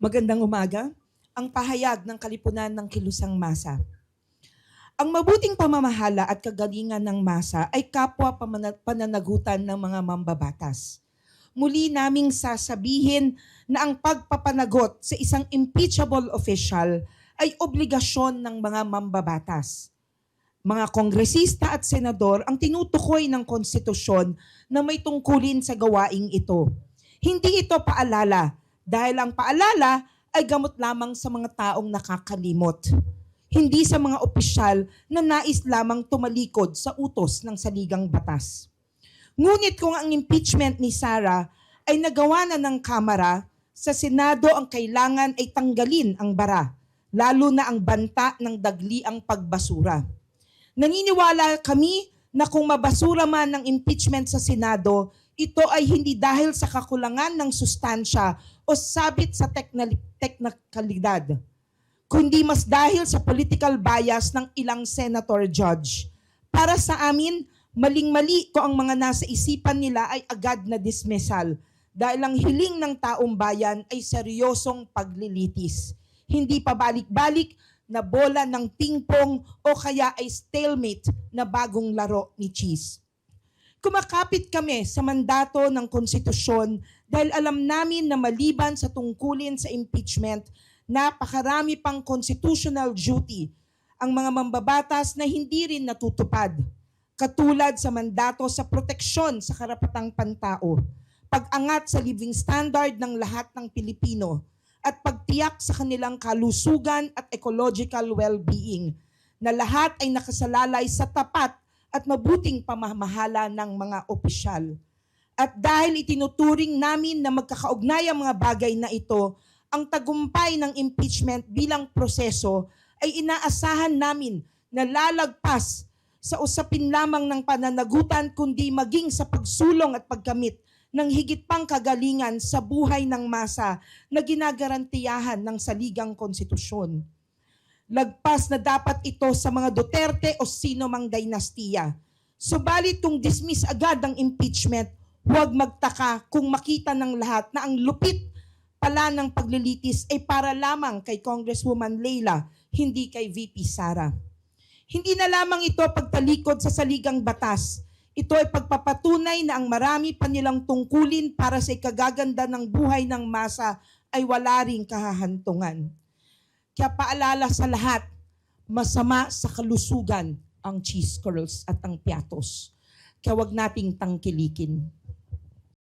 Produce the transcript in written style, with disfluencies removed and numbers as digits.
Magandang umaga. Ang pahayag ng Kalipunan ng Kilusang Masa. Ang mabuting pamamahala at kagalingan ng masa ay kapwa pananagutan ng mga mambabatas. Muli naming sasabihin na ang pagpapanagot sa isang impeachable official ay obligasyon ng mga mambabatas. Mga kongresista at senador ang tinutukoy ng konstitusyon na may tungkulin sa gawaing ito. Hindi ito paalala dahil ang paalala ay gamot lamang sa mga taong nakakalimot. Hindi sa mga opisyal na nais lamang tumalikod sa utos ng saligang batas. Ngunit kung ang impeachment ni Sara ay nagawa na ng Kamara, sa Senado ang kailangan ay tanggalin ang bara, lalo na ang banta ng dagliang pagbasura. Naniniwala kami na kung mabasura man ng impeachment sa Senado, ito ay hindi dahil sa kakulangan ng sustansya o sabit sa teknikalidad, kundi mas dahil sa political bias ng ilang senator judge. Para sa amin, maling-mali kung ang mga nasa isipan nila ay agad na dismissal dahil ang hiling ng taong bayan ay seryosong paglilitis. Hindi pa balik-balik na bola ng ping-pong o kaya ay stalemate na bagong laro ni Cheese. Kumakapit kami sa mandato ng konstitusyon dahil alam namin na maliban sa tungkulin sa impeachment, napakarami pang constitutional duty ang mga mambabatas na hindi rin natutupad, katulad sa mandato sa proteksyon sa karapatang pantao, pag-angat sa living standard ng lahat ng Pilipino, at pagtiyak sa kanilang kalusugan at ecological well-being, na lahat ay nakasalalay sa tapat at mabuting pamamahala ng mga opisyal. At dahil itinuturing namin na magkakaugnay ang mga bagay na ito, ang tagumpay ng impeachment bilang proseso ay inaasahan namin na lalagpas sa usapin lamang ng pananagutan kundi maging sa pagsulong at pagkamit ng higit pang kagalingan sa buhay ng masa na ginagarantiyahan ng saligang konstitusyon. Lagpas na dapat ito sa mga Duterte o sino mang dinastiya. Subalit kung dismiss agad ang impeachment, huwag magtaka kung makita ng lahat na ang lupit pala ng paglilitis ay para lamang kay Congresswoman Leila, hindi kay VP Sara. Hindi na lamang ito pagtalikod sa saligang batas. Ito ay pagpapatunay na ang marami pa nilang tungkulin para sa ikagaganda ng buhay ng masa ay wala ring kahahantungan. Kaya paalala sa lahat, masama sa kalusugan ang cheese curls at ang piatos. Kaya wag nating tangkilikin.